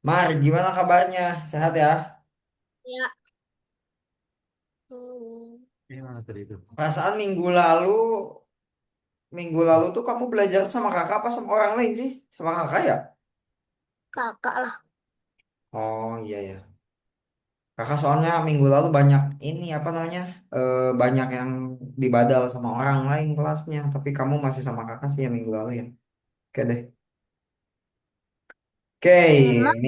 Mar, gimana kabarnya? Sehat ya? Ya, hmm, Gimana tadi itu? Perasaan minggu lalu tuh kamu belajar sama kakak apa sama orang lain sih? Sama kakak ya? kakak lah. Oh iya ya. Kakak soalnya minggu lalu banyak ini apa namanya? Banyak yang dibadal sama orang lain kelasnya. Tapi kamu masih sama kakak sih ya minggu lalu ya. Oke deh. Oke, Emang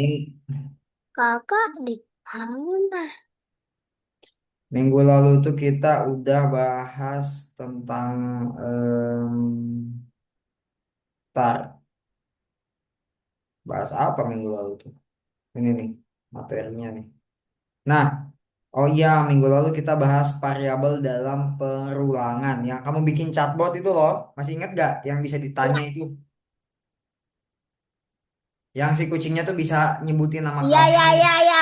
kakak di mana? minggu lalu tuh kita udah bahas tentang tar. Bahas apa minggu lalu tuh? Ini nih materinya nih. Nah, oh iya, minggu lalu kita bahas variabel dalam perulangan. Yang kamu bikin chatbot itu loh, masih ingat gak? Yang bisa ditanya Ya, itu. Yang si kucingnya tuh bisa nyebutin nama iya, kamu. iya, iya, iya.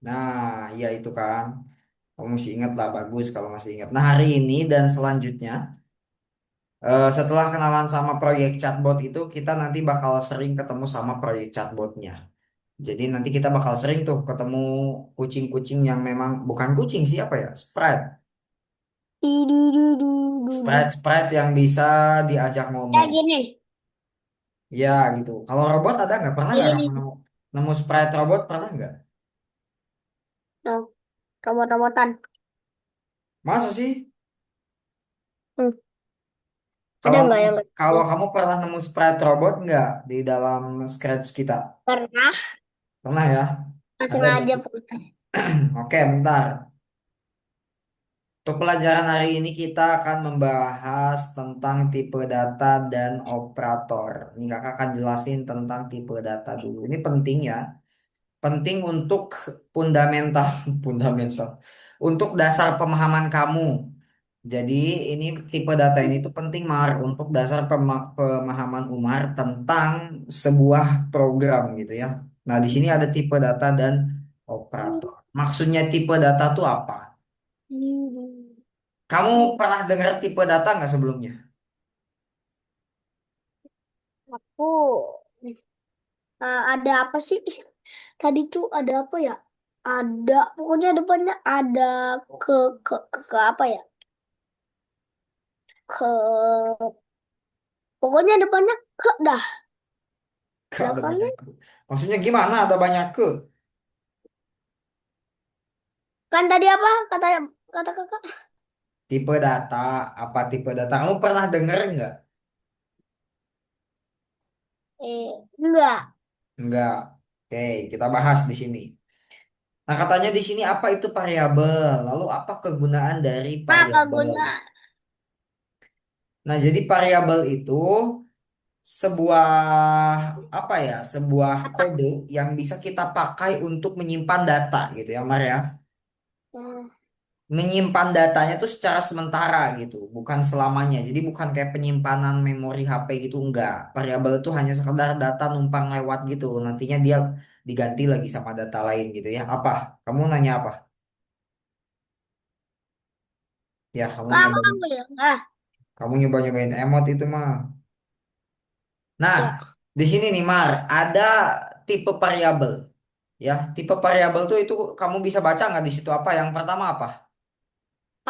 Nah, iya itu kan. Kamu masih ingat lah, bagus kalau masih ingat. Nah, hari ini dan selanjutnya, setelah kenalan sama proyek chatbot itu, kita nanti bakal sering ketemu sama proyek chatbotnya. Jadi nanti kita bakal sering tuh ketemu kucing-kucing yang memang bukan kucing sih apa ya? Sprite. Di, du, du, du, du, du. Sprite yang bisa diajak Ya ngomong. gini, Ya gitu. Kalau robot ada nggak? Pernah ya nggak kamu gini. nemu Sprite robot? Pernah nggak? Nah, robot-robotan. Masa sih? Hmm, ada Kalau nggak kamu yang kalau gitu? kamu pernah nemu Sprite robot nggak di dalam Scratch kita? Pernah, Pernah ya? nggak Ada sengaja berarti. pernah. Oke, bentar. Untuk pelajaran hari ini kita akan membahas tentang tipe data dan operator. Ini kakak akan jelasin tentang tipe data dulu. Ini penting ya. Penting untuk fundamental, fundamental. Untuk dasar pemahaman kamu. Jadi ini tipe data ini tuh penting Mar untuk dasar pemahaman Umar tentang sebuah program gitu ya. Nah, di sini ada tipe data dan operator. Maksudnya tipe data tuh apa? Kamu pernah dengar tipe data nggak sebelumnya? Aku ada apa sih? Tadi tuh ada apa ya? Ada, pokoknya depannya ada ke ke apa ya? Ke pokoknya depannya ke dah. Gak ada Belakangnya banyak ke. Maksudnya gimana ada banyak ke? kan tadi apa kata kata kakak? Tipe data, apa tipe data? Kamu pernah dengar nggak? Enggak. Enggak. Oke, kita bahas di sini. Nah, katanya di sini apa itu variabel? Lalu apa kegunaan dari Nah, variabel? kegunaan Nah, jadi variabel itu sebuah apa ya? Sebuah apa? kode yang bisa kita pakai untuk menyimpan data gitu ya, Mar ya. Hmm, Menyimpan datanya tuh secara sementara gitu, bukan selamanya. Jadi bukan kayak penyimpanan memori HP gitu, enggak. Variabel itu hanya sekedar data numpang lewat gitu. Nantinya dia diganti lagi sama data lain gitu ya. Apa? Kamu nanya apa? Ya, kamu ya? Ah, kamu nyoba-nyobain emot itu mah. Nah, ya. di sini nih Mar, ada tipe variabel. Ya, tipe variabel tuh itu kamu bisa baca nggak di situ apa? Yang pertama apa?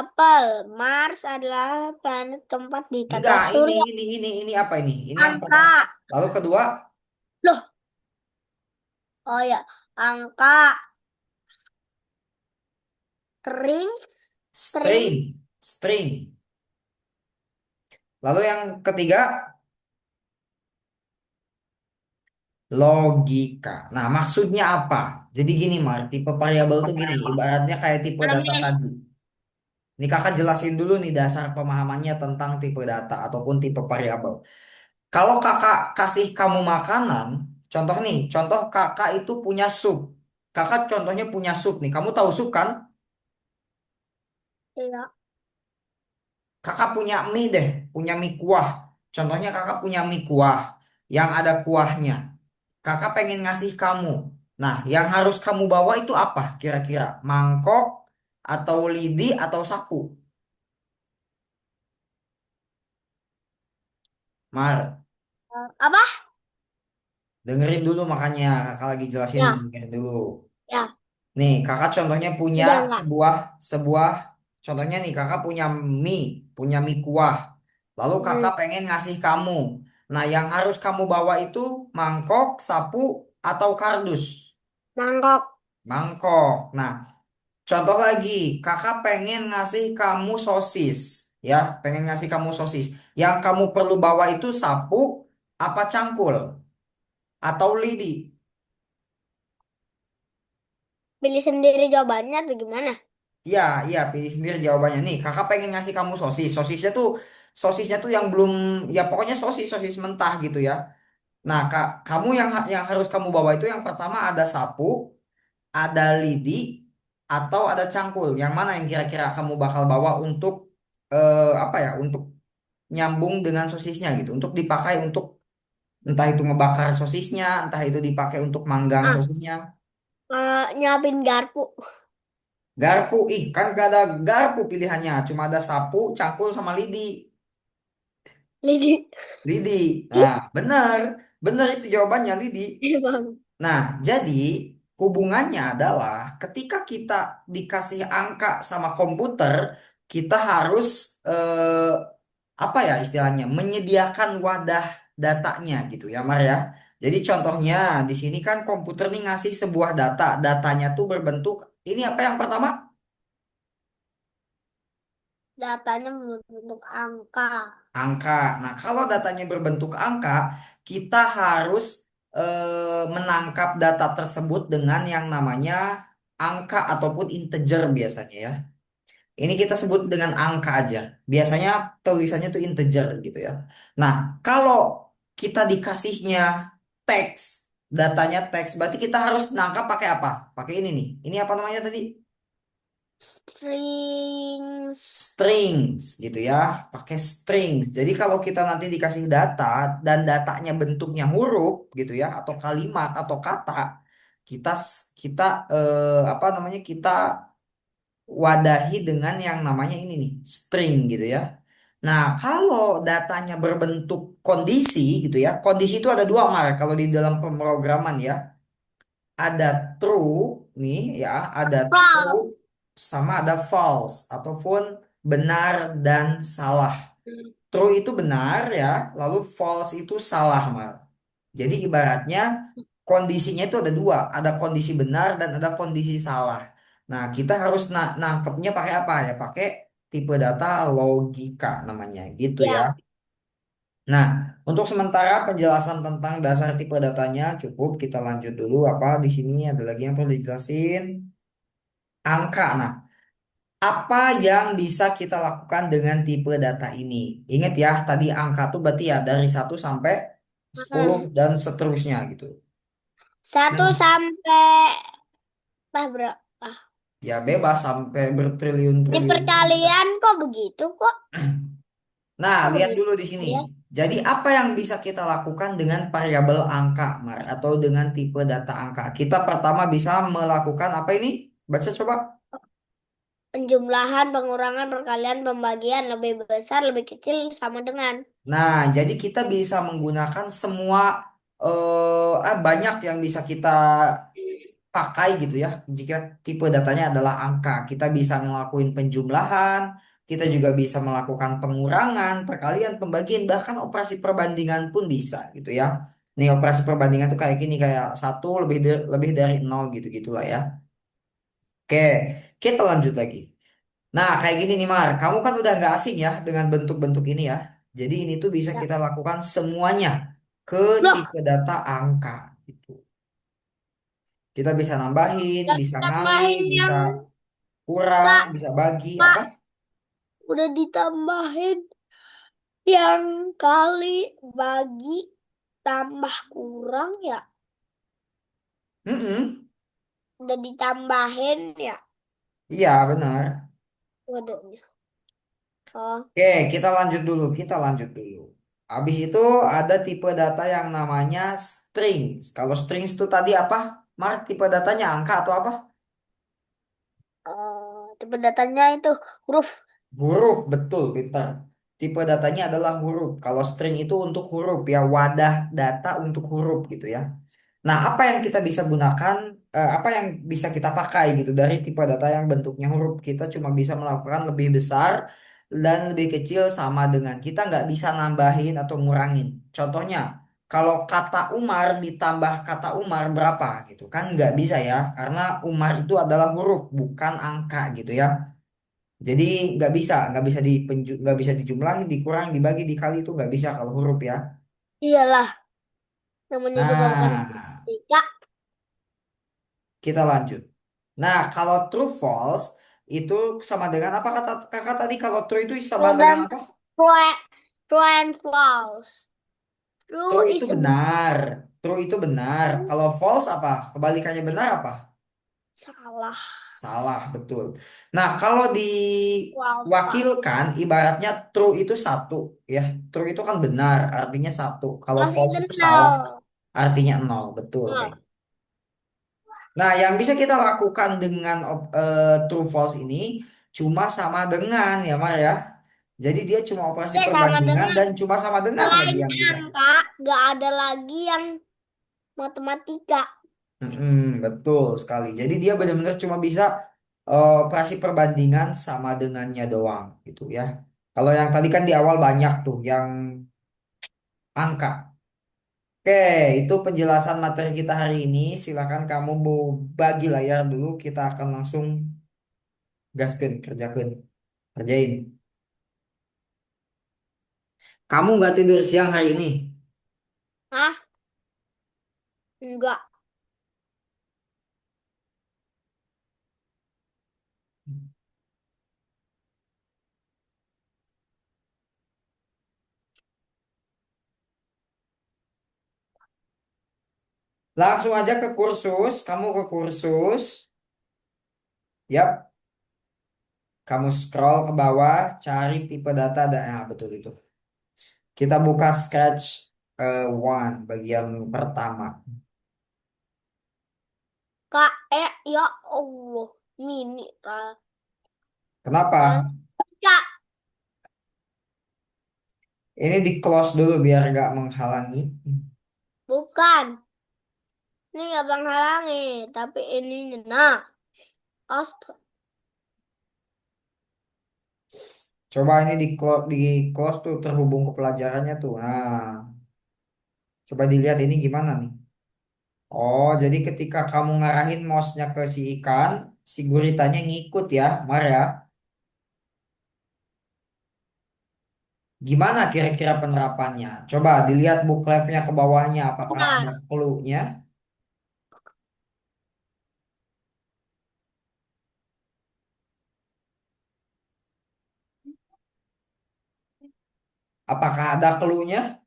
Apel, Mars adalah planet keempat di tata Enggak, surya. ini apa ini? Ini yang Angka. pertama. Lalu kedua, Loh, oh ya, angka, kering, string, string. Lalu yang ketiga, logika. Nah, maksudnya apa? Jadi gini, Mar, tipe variabel tuh gini, ibaratnya kayak tipe data namanya. tadi. Ini kakak jelasin dulu nih dasar pemahamannya tentang tipe data ataupun tipe variabel. Kalau kakak kasih kamu makanan, contoh nih, contoh kakak itu punya sup. Kakak contohnya punya sup nih, kamu tahu sup kan? Iya. Kakak punya mie deh, punya mie kuah. Contohnya kakak punya mie kuah yang ada kuahnya. Kakak pengen ngasih kamu. Nah, yang harus kamu bawa itu apa kira-kira? Mangkok atau lidi atau sapu? Mar, Apa? dengerin dulu makanya kakak lagi jelasin, Ya, dengerin dulu. ya. Nih, kakak contohnya punya Udah enggak? sebuah sebuah contohnya nih kakak punya mie kuah. Lalu Hmm, kakak pengen ngasih kamu. Nah, yang harus kamu bawa itu mangkok, sapu, atau kardus. mangkok. Mangkok. Nah, contoh lagi, kakak pengen ngasih kamu sosis, ya, pengen ngasih kamu sosis. Yang kamu perlu bawa itu sapu, apa cangkul, atau lidi. Pilih sendiri jawabannya atau gimana? Iya, iya, pilih sendiri jawabannya. Nih, kakak pengen ngasih kamu sosis. Sosisnya tuh yang belum, ya pokoknya sosis mentah gitu ya. Nah, kamu yang harus kamu bawa itu yang pertama ada sapu, ada lidi, atau ada cangkul. Yang mana yang kira-kira kamu bakal bawa untuk apa ya? Untuk nyambung dengan sosisnya gitu. Untuk dipakai untuk entah itu ngebakar sosisnya, entah itu dipakai untuk manggang Ah, sosisnya. nyiapin garpu. Garpu, ih kan gak ada garpu pilihannya, cuma ada sapu, cangkul sama lidi. Lidi. Lidi. Nah, benar. Benar itu jawabannya Lidi. Emang. Nah, jadi hubungannya adalah ketika kita dikasih angka sama komputer, kita harus apa ya istilahnya menyediakan wadah datanya gitu ya, Mar ya. Jadi contohnya di sini kan komputer nih ngasih sebuah data, datanya tuh berbentuk ini apa yang pertama? Datanya berbentuk angka. Angka. Nah, kalau datanya berbentuk angka, kita harus menangkap data tersebut dengan yang namanya angka ataupun integer biasanya ya. Ini kita sebut dengan angka aja. Biasanya tulisannya tuh integer gitu ya. Nah, kalau kita dikasihnya teks, datanya teks, berarti kita harus nangkap pakai apa? Pakai ini nih. Ini apa namanya tadi? Strings. Strings gitu ya, pakai strings. Jadi kalau kita nanti dikasih data dan datanya bentuknya huruf gitu ya, atau kalimat atau kata, kita kita apa namanya kita wadahi dengan yang namanya ini nih, string gitu ya. Nah, kalau datanya berbentuk kondisi gitu ya, kondisi itu ada dua Mar kalau di dalam pemrograman ya. Ada true nih ya, ada true Wow. sama ada false ataupun benar dan salah. True itu benar ya, lalu false itu salah, Mal. Jadi ibaratnya kondisinya itu ada dua, ada kondisi benar dan ada kondisi salah. Nah, kita harus nangkepnya pakai apa ya? Pakai tipe data logika namanya, gitu ya. Ya, Nah, untuk sementara penjelasan tentang dasar tipe datanya cukup. Kita lanjut dulu apa di sini ada lagi yang perlu dijelasin. Angka. Nah, apa yang bisa kita lakukan dengan tipe data ini? Ingat ya, tadi angka tuh berarti ya dari 1 sampai 10 mm. dan seterusnya gitu. Satu Nah, sampai berapa? ya bebas sampai Di bertriliun-triliun pun bisa. perkalian kok begitu kok? Nah, Kok lihat begitu? dulu di sini. Ya. Jadi apa yang bisa kita lakukan dengan variabel angka, Mar, atau dengan tipe data angka? Kita pertama bisa melakukan apa ini? Baca coba. Penjumlahan, pengurangan, perkalian, pembagian lebih besar, lebih kecil sama dengan. Nah, jadi kita bisa menggunakan semua banyak yang bisa kita pakai gitu ya. Jika tipe datanya adalah angka, kita bisa ngelakuin penjumlahan, kita juga bisa melakukan pengurangan, perkalian, pembagian, bahkan operasi perbandingan pun bisa gitu ya. Nih operasi perbandingan tuh kayak gini kayak satu lebih dari nol gitu gitulah ya. Oke, kita lanjut lagi. Nah kayak gini nih Mar, kamu kan udah nggak asing ya dengan bentuk-bentuk ini ya. Jadi ini tuh bisa Ya. kita lakukan semuanya ke Loh, tipe data angka gitu. Kita bisa nambahin, udah bisa ngali, ditambahin bisa yang kurang, Kak, bisa bagi apa? Kak, udah ditambahin yang kali bagi tambah kurang ya. Mm-mm. Udah ditambahin ya. Iya benar. Waduh. Oh, Oke, kita lanjut dulu, kita lanjut dulu. Habis itu ada tipe data yang namanya strings. Kalau strings itu tadi apa? Mark, tipe datanya angka atau apa? tipe datanya itu huruf. Huruf, betul, pintar. tipe datanya adalah huruf. Kalau string itu untuk huruf ya, wadah data untuk huruf gitu ya. Nah, apa yang kita bisa gunakan, apa yang bisa kita pakai gitu dari tipe data yang bentuknya huruf, kita cuma bisa melakukan lebih besar dan lebih kecil sama dengan kita nggak bisa nambahin atau ngurangin. Contohnya, kalau kata Umar ditambah kata Umar berapa gitu kan nggak bisa ya, karena Umar itu adalah huruf bukan angka gitu ya. Jadi nggak bisa dijumlahin, dikurang, dibagi, dikali itu nggak bisa kalau huruf ya. Iyalah, namanya juga bukan Nah, matematika. kita lanjut. Nah, kalau true false itu sama dengan apa kata kakak tadi? Kalau true itu sama True dengan dan apa? true and false. True True itu is a benar. True itu benar. Kalau false apa? Kebalikannya benar apa? salah. Salah, betul. Nah, kalau False. diwakilkan, ibaratnya true itu satu, ya. True itu kan benar, artinya satu. Kalau False false itu itu salah, nol. artinya nol, betul, kayak. Nol. Nah, yang bisa kita lakukan dengan true false ini cuma sama dengan ya, Mar ya. Jadi dia cuma operasi Ya sama perbandingan dengan dan cuma sama dengan lagi selain yang bisa. angka, gak ada lagi yang matematika. Betul sekali. Jadi dia benar-benar cuma bisa operasi perbandingan sama dengannya doang gitu ya. Kalau yang tadi kan di awal banyak tuh yang angka. Oke, itu penjelasan materi kita hari ini. Silakan kamu mau bagi layar dulu. Kita akan langsung gaskeun, kerjakeun, kerjain. Kamu nggak tidur siang hari ini? Hah? Enggak. Langsung aja ke kursus. Kamu ke kursus. Yap, kamu scroll ke bawah, cari tipe data. Nah, betul itu. Kita buka Scratch one bagian pertama. Kak, ya Allah. Mini, Kenapa? Kak, Ini di close dulu biar nggak menghalangi. bukan. Ini nggak bang halangi, tapi ini nah. Astaga. Coba ini di close tuh terhubung ke pelajarannya tuh. Nah, coba dilihat ini gimana nih. Oh, jadi ketika kamu ngarahin mouse-nya ke si ikan, si guritanya ngikut ya, Mar ya. Gimana kira-kira penerapannya? Coba dilihat book nya ke bawahnya, apakah ada Bentar. clue-nya? Apakah ada clue-nya?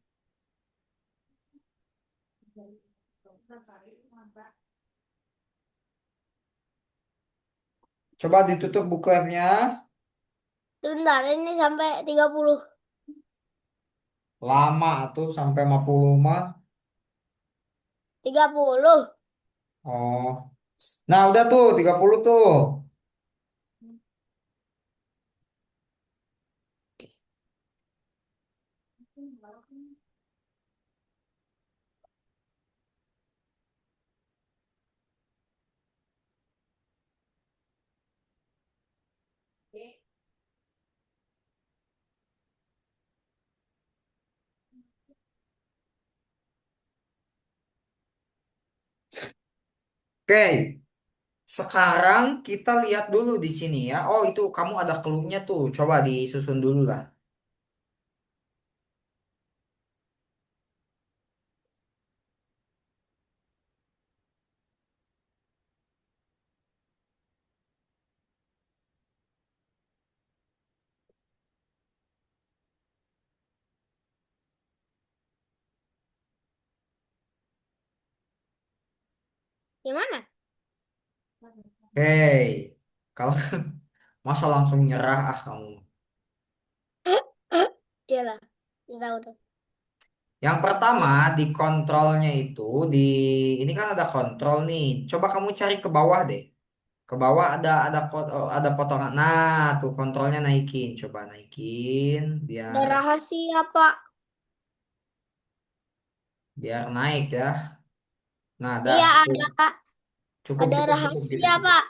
Coba ditutup book nya. Bentar, ini sampai 30. Lama tuh sampai 50 mah. 30. Oh. Nah, udah tuh 30 tuh. Oke, sekarang kita lihat dulu di sini ya. Oh, itu kamu ada clue-nya tuh. Coba disusun dulu lah. Gimana? Oke, kalau masa langsung nyerah ah kamu. Iyalah. Ya udah. Yang pertama di kontrolnya itu di ini kan ada kontrol nih. Coba kamu cari ke bawah deh. Ke bawah ada potongan. Nah, tuh kontrolnya naikin. Coba naikin Ada biar rahasia, Pak. biar naik ya. Nah, dah Iya, cukup. ada. Cukup Ada cukup cukup gitu rahasia, cukup. Pak.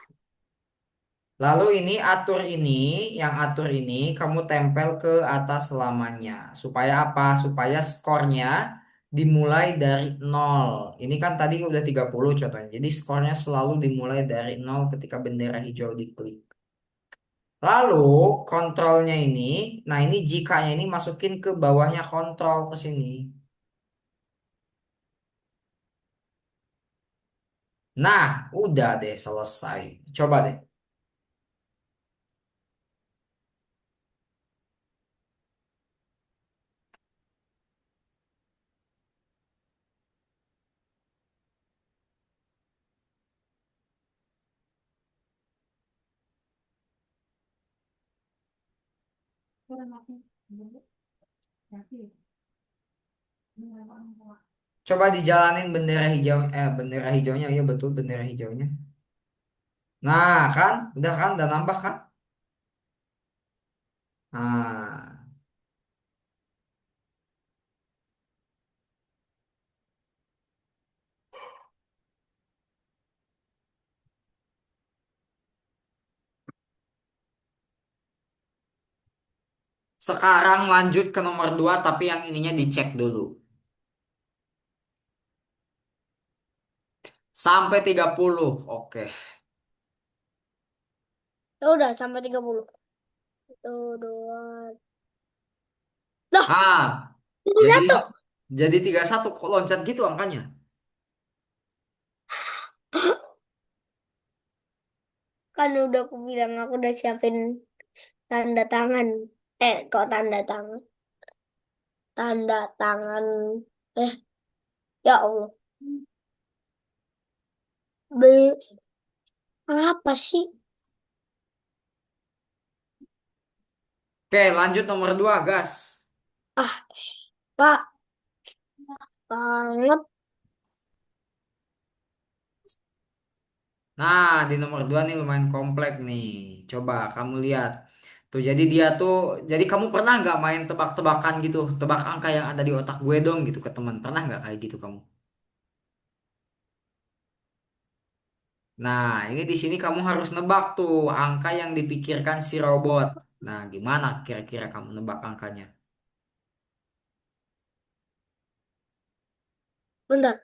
Lalu ini atur ini, yang atur ini kamu tempel ke atas selamanya. Supaya apa? Supaya skornya dimulai dari nol. Ini kan tadi udah 30 contohnya. Jadi skornya selalu dimulai dari nol ketika bendera hijau diklik. Lalu kontrolnya ini, nah ini jikanya ini masukin ke bawahnya kontrol ke sini. Nah, udah deh selesai. Coba deh. Coba dijalanin bendera hijau, bendera hijaunya, iya betul bendera hijaunya. Nah, kan? Udah kan? Udah nambah kan? Nah, sekarang lanjut ke nomor 2 tapi yang ininya dicek dulu. Sampai 30. Oke. Ya udah, sampai 30. Satu, dua. Loh, Ah, jadi satu. jadi 31 kok loncat gitu angkanya. Kan udah aku bilang, aku udah siapin tanda tangan. Kok tanda tangan? Tanda tangan. Eh, ya Allah. Be apa sih? Oke, lanjut nomor 2 gas. Ah, Pak, banget. Nah, di nomor 2 nih lumayan komplek nih. Coba kamu lihat. Tuh, jadi dia tuh, jadi kamu pernah nggak main tebak-tebakan gitu? Tebak angka yang ada di otak gue dong gitu ke teman. Pernah nggak kayak gitu kamu? Nah, ini di sini kamu harus nebak tuh angka yang dipikirkan si robot. Nah, gimana kira-kira kamu nebak angkanya? Bentar.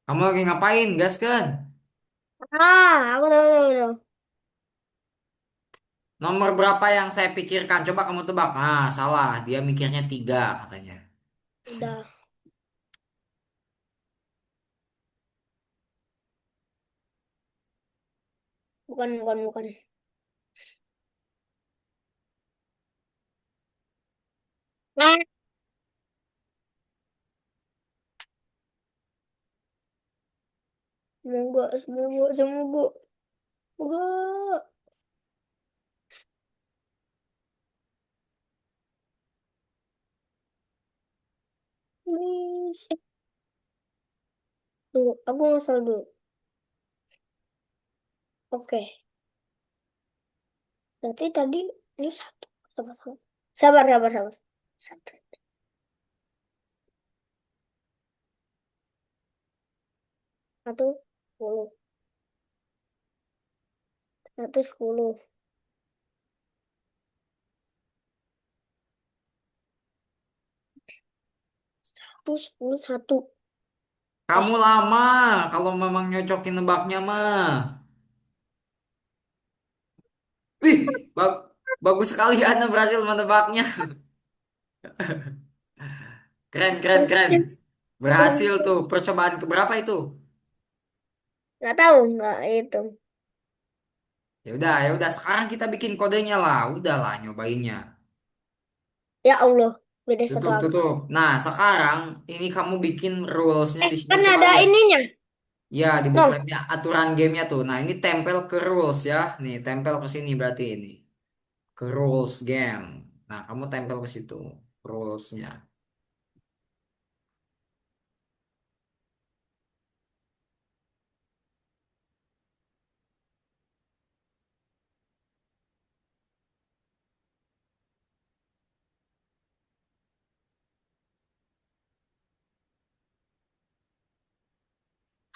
Kamu lagi ngapain, gas kan? Aku tahu. Nomor berapa yang saya pikirkan? Coba kamu tebak. Ah, salah. Dia mikirnya 3 katanya. Udah. Bukan, bukan, bukan. Ah, semoga, semoga, semoga. Semoga. Please. Tunggu, aku ngasal dulu. Oke. Berarti tadi ini satu. Sabar, sabar. Sabar, sabar, sabar. Satu. Satu, 10. Satu, 10. Satu, 10, satu. Kamu Eh, lama kalau memang nyocokin nebaknya mah. Wih, ba- bagus sekali Anda berhasil menebaknya. Keren, keren, keren. Berhasil tuh. Percobaan keberapa itu? Nggak tahu, nggak itu. Ya udah. Sekarang kita bikin kodenya lah. Udahlah nyobainnya. Ya Allah, beda satu Tutup, angka. tutup. Nah, sekarang ini kamu bikin rulesnya di sini. Kan Coba ada lihat. ininya. Ya, di No, bookletnya aturan gamenya tuh. Nah, ini tempel ke rules ya. Nih, tempel ke sini berarti ini. Ke rules game. Nah, kamu tempel ke situ. Rulesnya.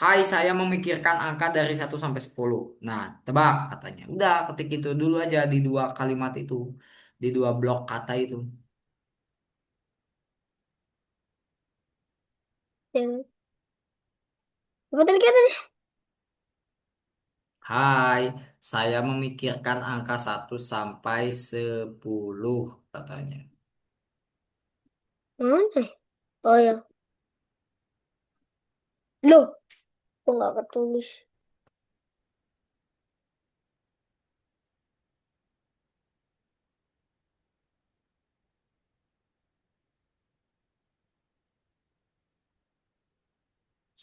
Hai, saya memikirkan angka dari 1 sampai 10. Nah, tebak katanya. Udah, ketik itu dulu aja di dua kalimat itu. Di dua blok kata itu. yang apa tadi katanya? Hai, saya memikirkan angka 1 sampai 10 katanya. Mana? Oh ya, loh, kok nggak ketulis?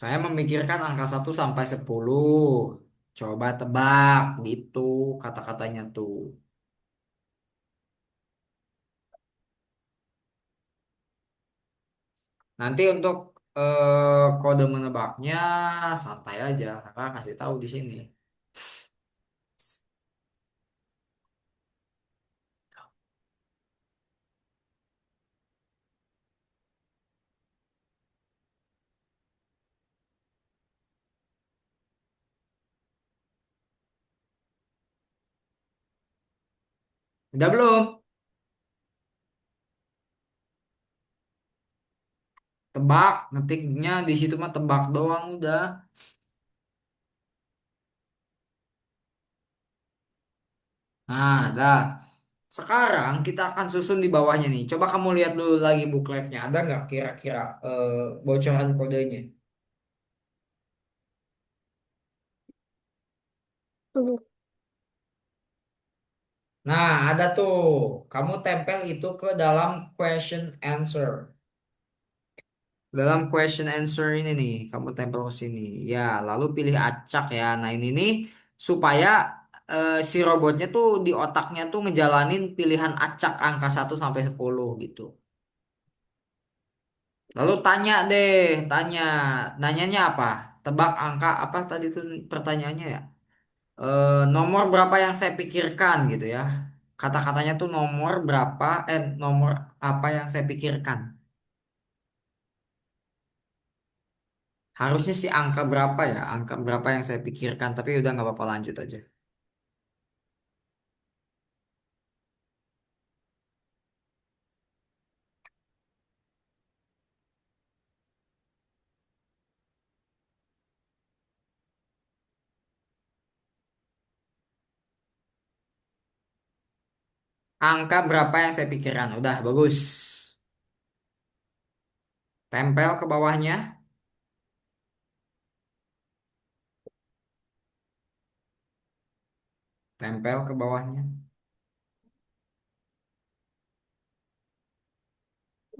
Saya memikirkan angka 1 sampai 10. Coba tebak gitu kata-katanya tuh. Nanti untuk kode menebaknya santai aja, kakak kasih tahu di sini. Udah belum? Tebak, ngetiknya di situ mah tebak doang udah. Nah, dah. Sekarang kita akan susun di bawahnya nih. Coba kamu lihat dulu lagi bookletnya. Ada nggak kira-kira bocoran kodenya? Aduh, Nah, ada tuh. Kamu tempel itu ke dalam question answer. Dalam question answer ini nih, kamu tempel ke sini. Ya, lalu pilih acak ya. Nah, ini nih supaya si robotnya tuh di otaknya tuh ngejalanin pilihan acak angka 1 sampai 10 gitu. Lalu tanya deh, tanya. Nanyanya apa? Tebak angka apa tadi tuh pertanyaannya ya? Nomor berapa yang saya pikirkan gitu ya. Kata-katanya tuh nomor berapa, nomor apa yang saya pikirkan. Harusnya sih angka berapa ya? Angka berapa yang saya pikirkan, tapi udah nggak apa-apa lanjut aja. Angka berapa yang saya pikirkan? Udah bagus. Tempel ke bawahnya, tempel ke bawahnya.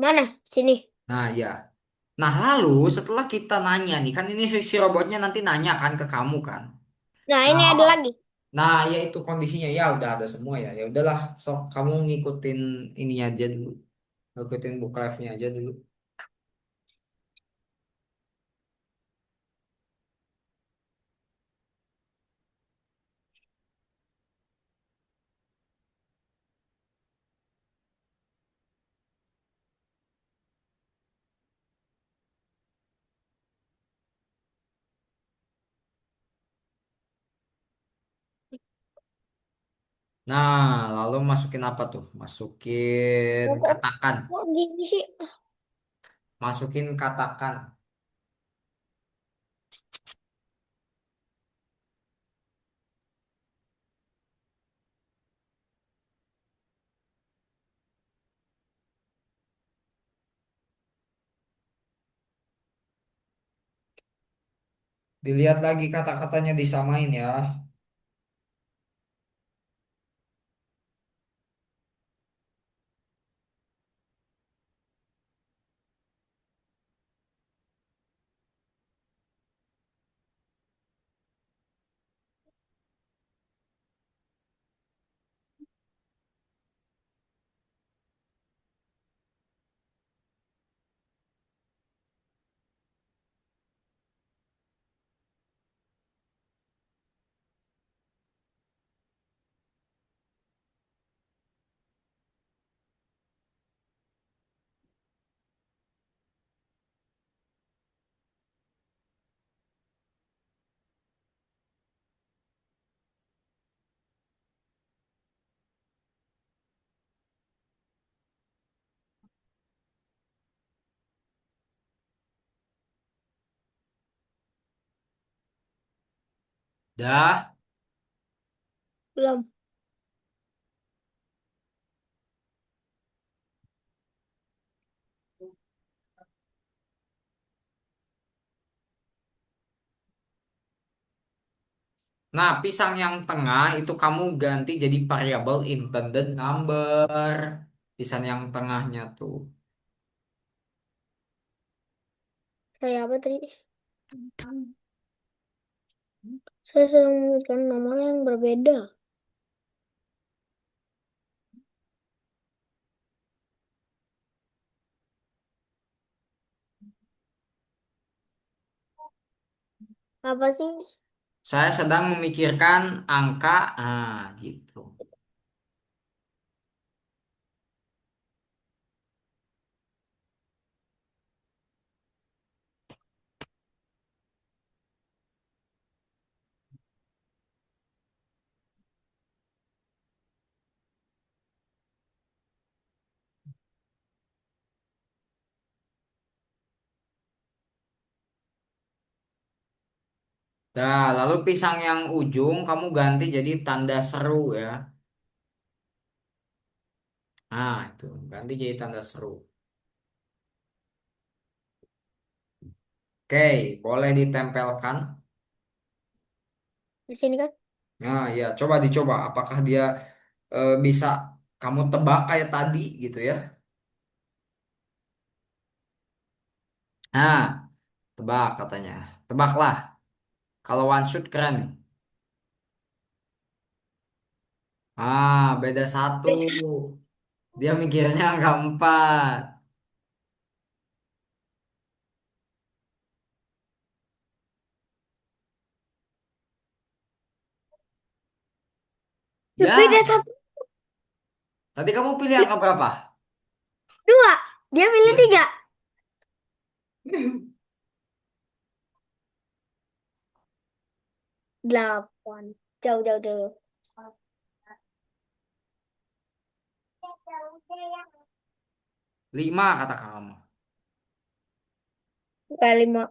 mana? Sini. Nah, ya. Nah, lalu setelah kita nanya nih, kan ini si robotnya nanti nanya kan ke kamu kan. Nah, Nah, ini ada lagi. nah, ya itu kondisinya ya udah ada semua ya. Ya udahlah, sok kamu ngikutin ini aja dulu, ngikutin book live-nya aja dulu. Nah, lalu masukin apa tuh? Masukin Kok, kok, katakan, kok gini sih? masukin katakan. Dilihat lagi kata-katanya disamain ya. Dah. Belum. Nah, pisang yang tengah itu kamu ganti jadi variable intended number. Pisang yang tengahnya tuh. Saya apa tadi? Saya sedang menyebutkan nomor yang berbeda. Apa sih? Saya sedang memikirkan angka, gitu. Nah, lalu pisang yang ujung kamu ganti jadi tanda seru ya. Nah, itu ganti jadi tanda seru. Oke, boleh ditempelkan. Di sini kan? Nah, ya coba dicoba. Apakah dia bisa kamu tebak kayak tadi gitu ya? Nah, tebak katanya. Tebaklah. Kalau one shoot keren nih. Beda satu. Dia mikirnya angka 4. Ya beda Ya, satu tadi kamu pilih angka berapa? dua. Dia pilih Ya. tiga. 8. Jauh, jauh, jauh. 5 kata kamu. Bukan 5.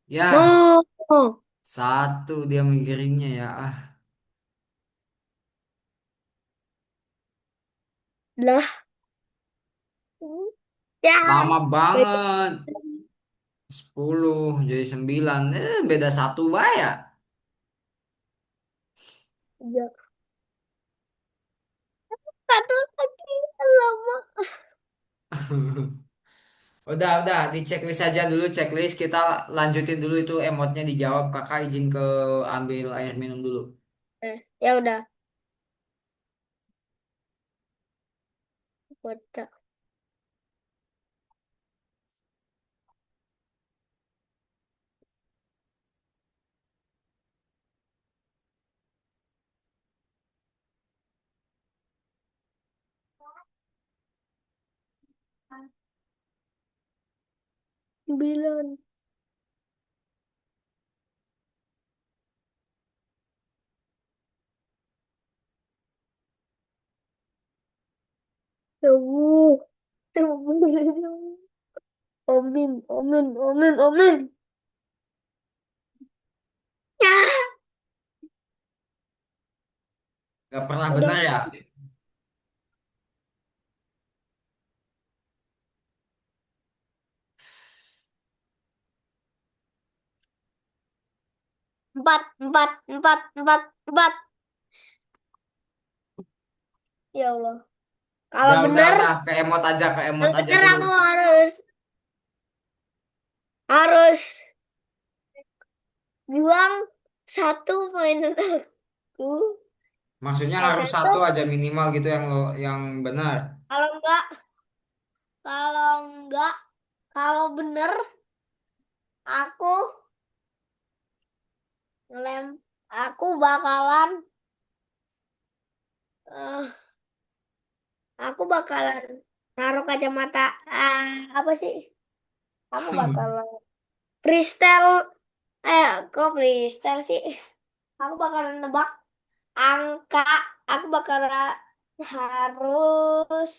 Ya, No. satu dia mikirinnya ya. Lah. Ya. Lama Beda. banget. 10 jadi 9. Beda satu ya. Ya. Satu lagi. Lama. Udah, di checklist aja dulu checklist. Kita lanjutin dulu itu emotnya dijawab. Kakak izin ke ambil air minum dulu. Ya udah. Kocak. 9. Tunggu. Tunggu. Omin, omin, omin, omin. Ya. Gak pernah benar Udah. ya? Empat, empat, empat, empat, empat. Ya Allah. Kalau bener, Udah, ke emot kalau aja bener dulu. aku harus harus buang satu mainan aku. Maksudnya Eh harus satu. satu aja minimal gitu yang lo yang benar. Kalau enggak, kalau enggak, kalau bener aku ngelem, aku bakalan, eh, aku bakalan naruh kacamata. Apa sih? Aku bakalan freestyle. Kok freestyle sih? Aku bakalan nebak angka. Aku bakalan harus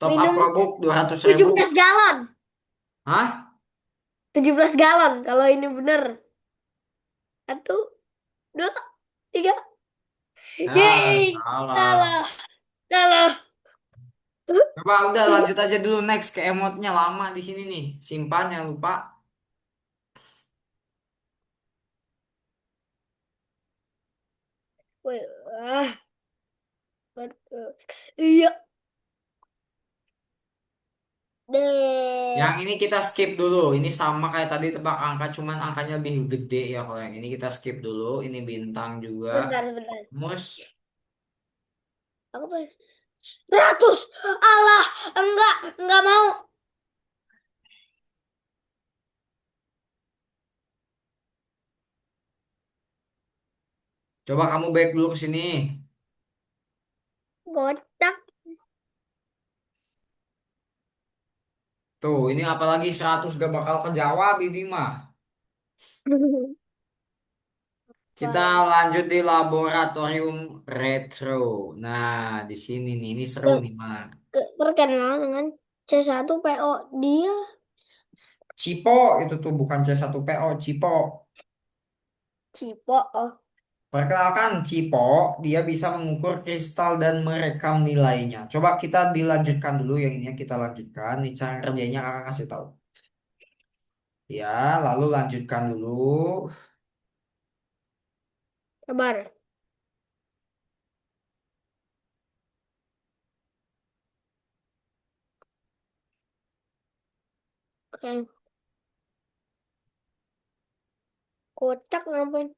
Top up minum Probook 200.000. 17 galon. Hah? 17 galon kalau ini bener. Satu, dua, tiga. Ya, Yeay, salah. salah, salah. Coba udah lanjut aja dulu next ke emotnya lama di sini nih. Simpan jangan lupa. Wih, betul. Iya, Yang deh. ini kita skip dulu. Ini sama kayak tadi tebak angka, cuman angkanya lebih gede ya. Kalau yang ini kita skip dulu. Ini bintang juga. Bentar, bentar. Mus. Aku pengen 100. Allah, enggak mau. Coba kamu back dulu ke sini. Gocak. Tuh, ini apalagi 100 gak bakal kejawab ini mah. Kita Apalagi. lanjut di laboratorium retro. Nah, di sini nih, ini seru Yang nih, Mar. terkenal dengan C1 PO dia. Cipo itu tuh bukan C1PO, Cipo. Cipo. Oh, Perkenalkan, Cipo, dia bisa mengukur kristal dan merekam nilainya. Coba kita dilanjutkan dulu, yang ini kita lanjutkan. Nih cara kerjanya kakak kasih tahu. Ya, lalu lanjutkan dulu. sabar. Oke. Kocak ngapain?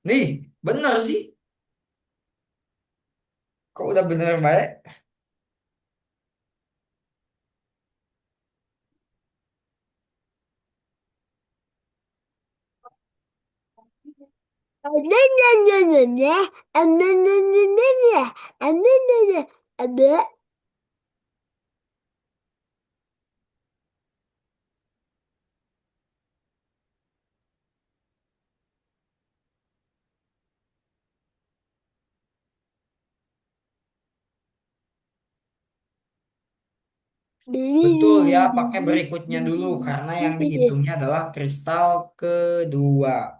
Nih, bener sih. Kok udah bener baik? Betul ya, pakai berikutnya dulu karena yang dihitungnya adalah kristal kedua.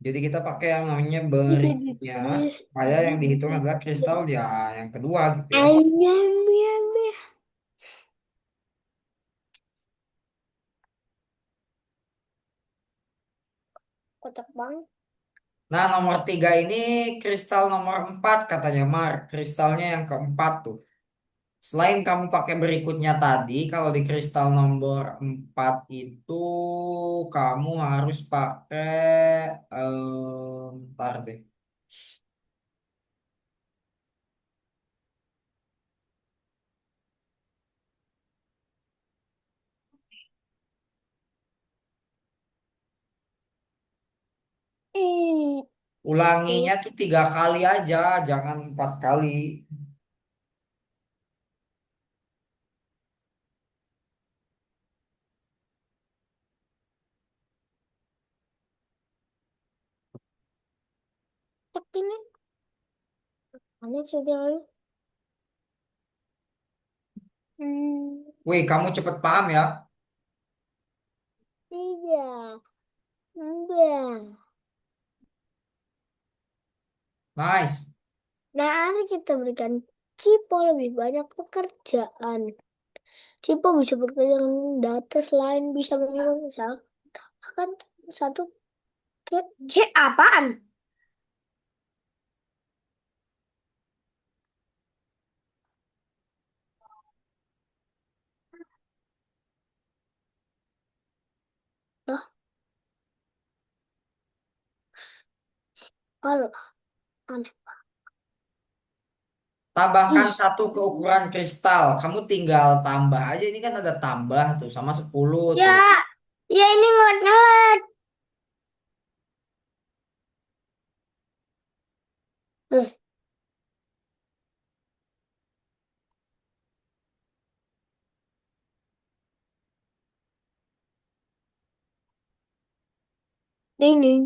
Jadi kita pakai yang namanya berikutnya, supaya yang dihitung adalah kristal ya yang kedua gitu ya. Kocak banget. Nah, nomor tiga ini kristal nomor 4 katanya Mar. Kristalnya yang keempat tuh. Selain kamu pakai berikutnya tadi, kalau di kristal nomor 4 itu kamu harus pakai, ntar deh. Itu Ulanginya tuh 3 kali aja, jangan 4 kali. tak ini aneh sudah. Hmm, Wih, kamu cepet paham ya. tidak, enggak. Nice. Nah, hari kita berikan. Cipo lebih banyak pekerjaan. Cipo bisa bekerja dengan data selain bisa menghitung misalkan satu ke apaan? Lah, kalau aneh. Tambahkan Ih, satu ke ukuran kristal. Kamu tinggal tambah aja. Ini kan ada tambah tuh sama 10 ya, tuh. ya ini nggak ngelag. Eh, ding ding.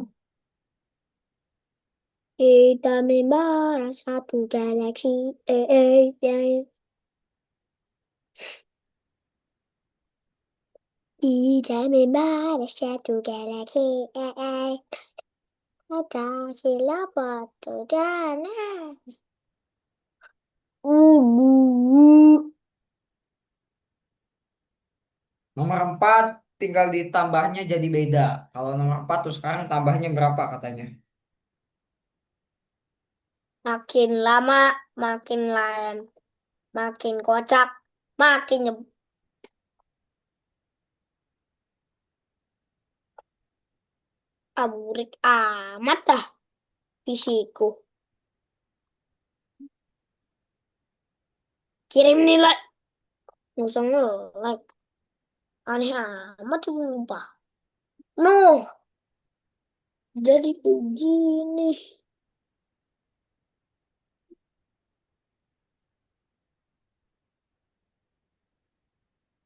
Kita membara satu galaksi. Yang kita membara satu galaksi. Ada siapa tuh jana? Uh, Nomor 4 tinggal ditambahnya jadi beda. Kalau nomor 4 tuh sekarang tambahnya berapa katanya? makin lama, makin lain, makin kocak, makin aburik amat dah visiku. Kirim nilai, ngusung like, aneh amat sumpah. Nuh, jadi begini.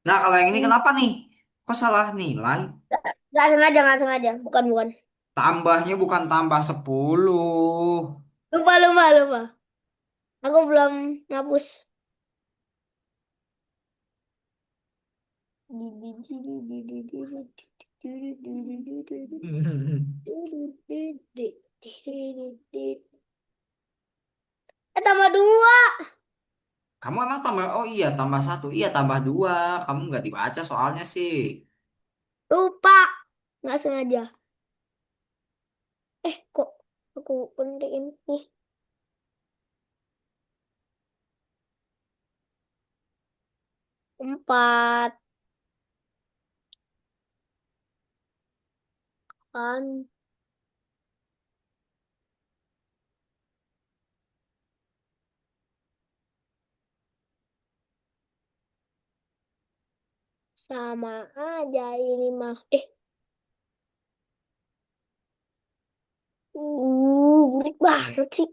Nah, kalau yang ini Hmm, kenapa nih? Kok salah nilai? nggak sengaja, bukan, bukan. Tambahnya bukan tambah 10. Lupa, lupa, lupa. Aku belum ngapus. Tambah dua. Kamu emang tambah, oh iya tambah satu, iya tambah dua. Kamu nggak dibaca soalnya sih. Lupa. Nggak sengaja. Kok aku penting nih. Empat. Kan. Sama aja ini mah. Burik banget sih.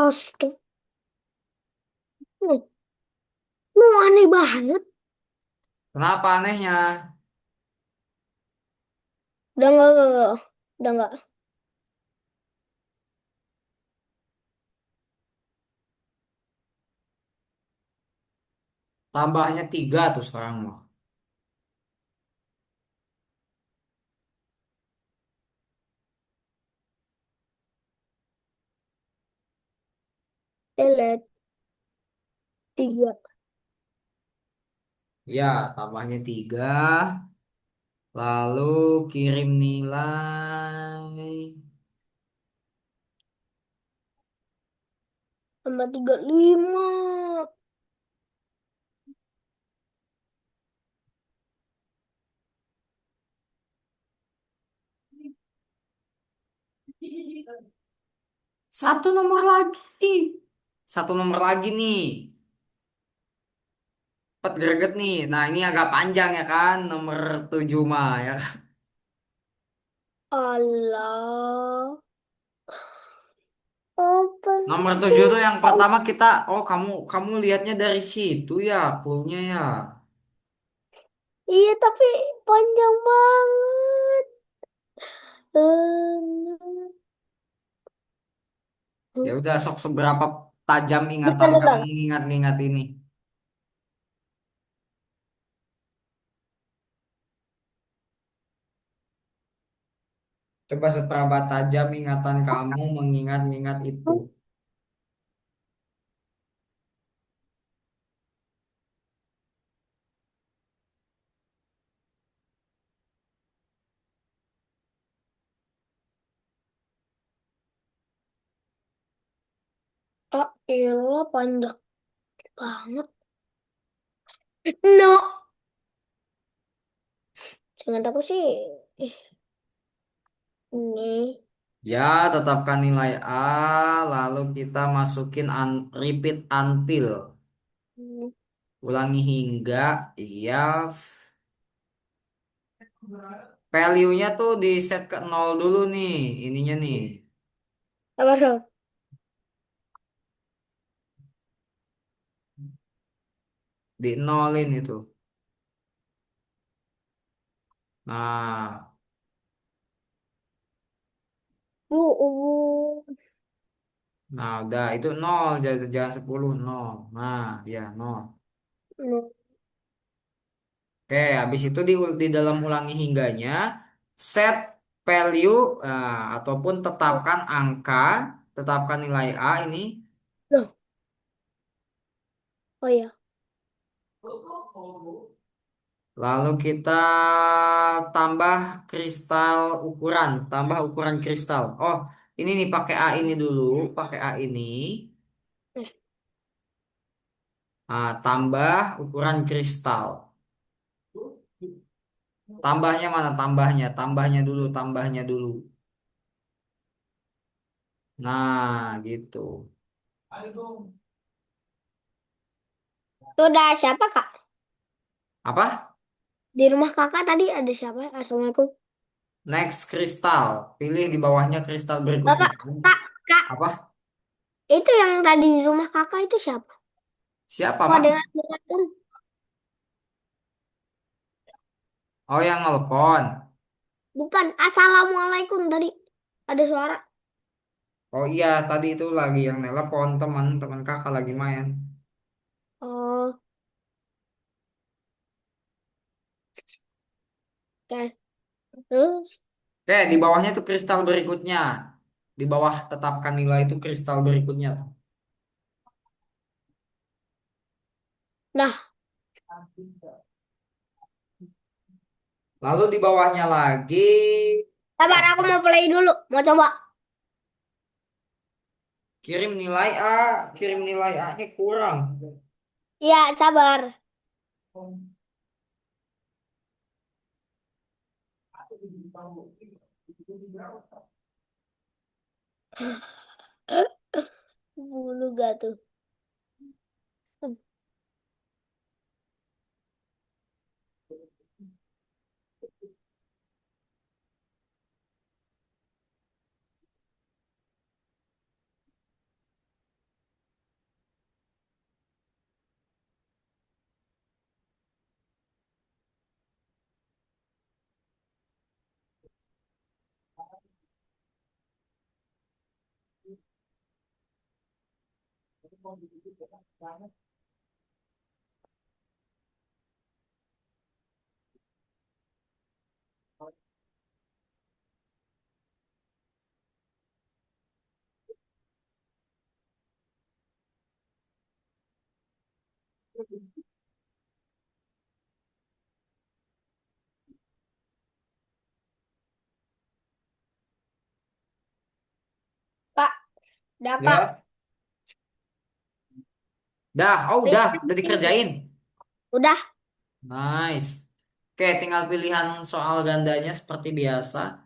Astaga. Lu, lu aneh banget. Kenapa anehnya? Udah enggak. Udah enggak. Tambahnya 3 tuh sekarang mah. Delete. Tiga. Ya, tambahnya 3. Lalu kirim nilai. Tambah tiga. Lima. Satu nomor lagi. Satu nomor lagi nih. Empat greget nih. Nah, ini agak panjang ya kan. Nomor 7 mah ya. Allah. Apa Nomor 7 sih? tuh yang pertama kita, oh kamu lihatnya dari situ ya, clue-nya ya. Iya, tapi panjang banget. Eh, Ya udah sok seberapa tajam ingatan bentar, kamu bentar. ingat-ingat ini. Coba seberapa tajam ingatan kamu mengingat-ingat itu. Ah, elah panjang banget. No. Seingat aku sih, ih, ini. Ya, tetapkan nilai A, lalu kita masukin repeat until. Hmm. Ulangi hingga, iya. Value-nya tuh di set ke nol dulu nih, ininya nih. Sabar, sabar. Di nolin itu. Nah, nah udah itu nol, jangan 10 nol. Nah, ya nol. No. Oke, habis itu di dalam ulangi hingganya set value ataupun tetapkan angka, tetapkan nilai A ini. Loh, oh ya. Lalu kita tambah kristal ukuran, tambah ukuran kristal. Oh, ini nih pakai A ini dulu, pakai A ini. Eh, Nah, tambah ukuran kristal. Tambahnya mana tambahnya? Tambahnya dulu, tambahnya dulu. Nah, gitu. itu udah siapa, Kak? Apa? Di rumah kakak tadi ada siapa? Assalamualaikum. Next kristal. Pilih di bawahnya kristal berikutnya. Bapak, Kak, Kak. Apa? Itu yang tadi di rumah kakak itu siapa? Siapa, Kok ada Mak? yang ngeliatin? Oh, yang nelpon. Bukan. Assalamualaikum tadi. Ada suara. Oh iya, tadi itu lagi yang nelpon teman, teman kakak lagi main. Oh, oke. Terus, Oke, di bawahnya tuh kristal berikutnya. Di bawah tetapkan nilai itu kristal berikutnya tuh. nah, Lalu di bawahnya lagi sabar aku mau play dulu. Mau coba. kirim nilai A, kirim nilai A-nya kurang. Iya, sabar. Bulu gak tuh? Kak, udah kak. Ya. Dah, oh udah dikerjain. Udah. Nice. Oke, tinggal pilihan soal gandanya seperti biasa.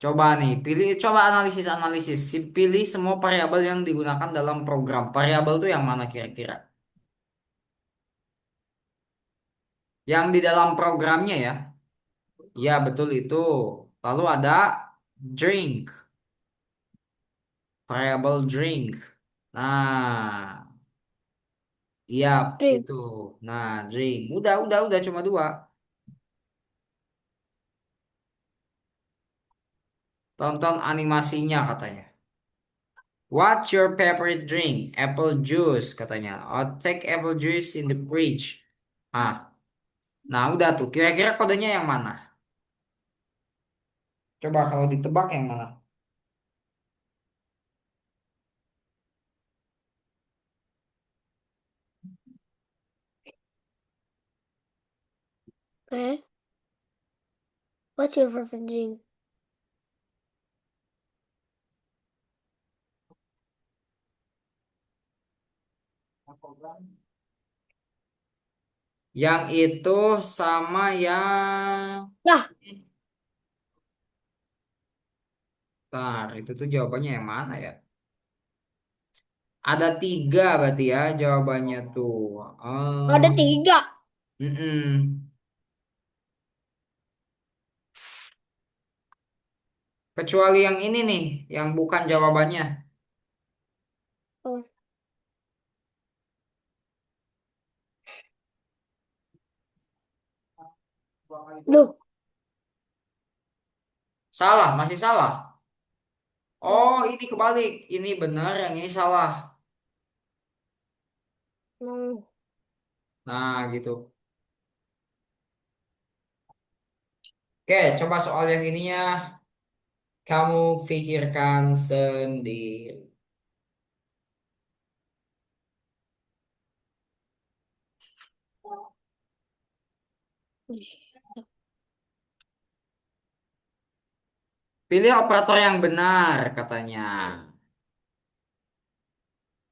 Coba nih, coba analisis. Pilih semua variabel yang digunakan dalam program. Variabel itu yang mana kira-kira? Yang di dalam programnya ya. Ya, betul itu. Lalu ada drink, variabel drink. Nah, iya Drink. itu. Nah, drink. Udah cuma dua. Tonton animasinya katanya. What's your favorite drink? Apple juice katanya. Oh, take apple juice in the fridge. Ah, nah udah tuh. Kira-kira kodenya yang mana? Coba kalau ditebak yang mana? Okay. What's your favorite drink? Yang itu sama yang... Lah, Ntar, itu tuh jawabannya yang mana ya? Ada tiga berarti ya jawabannya tuh. ada Hmm, tiga. mm-mm. Kecuali yang ini nih, yang bukan jawabannya. Oh, duh. Salah, masih salah. Oh, Oh, ini kebalik. Ini benar, yang ini salah. no. Nah, gitu. Oke, coba soal yang ininya. Kamu pikirkan sendiri. Pilih operator yang benar, katanya.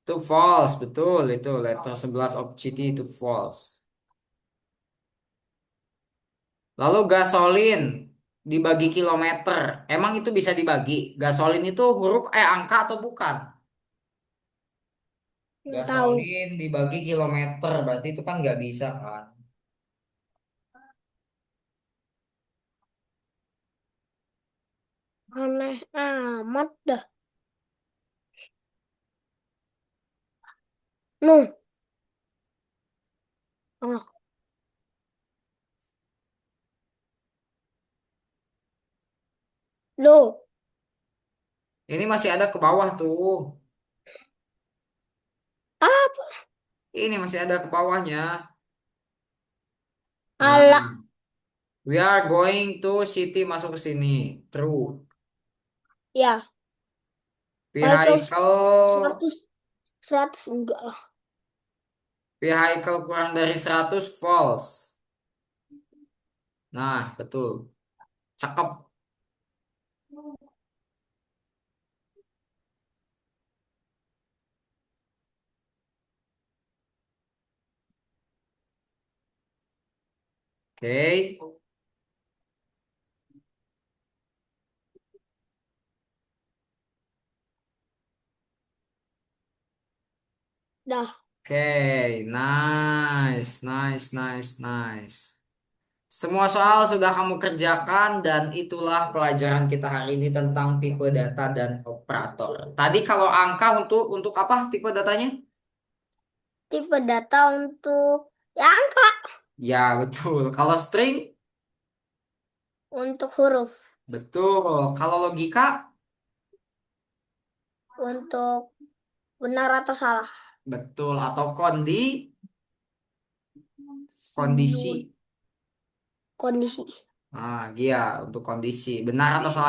Itu false, betul. Itu letter 11 opcity itu false. Lalu gasolin dibagi kilometer. Emang itu bisa dibagi? Gasolin itu huruf angka atau bukan? Nggak tahu. Gasolin dibagi kilometer, berarti itu kan nggak bisa kan? Aneh amat dah. No. Oh, lo. Ini masih ada ke bawah tuh. Apa? Ini masih ada ke bawahnya. Ala. Nah, we are going to city masuk ke sini. True. Ya, Michael Vehicle 100 100 enggak lah. vehicle kurang dari 100 false. Nah, betul. Cakep. Oke. Dah. Oke, nice, nice, nice, nice. Semua soal sudah kamu kerjakan dan itulah pelajaran kita hari ini tentang tipe data dan operator. Tadi kalau angka untuk apa tipe datanya? Tipe data untuk ya angka. Ya, betul. Kalau string, Untuk huruf. betul. Kalau logika, Untuk benar atau salah. betul. Atau kondisi. Kondisi. Nah, iya untuk kondisi. Benar atau salah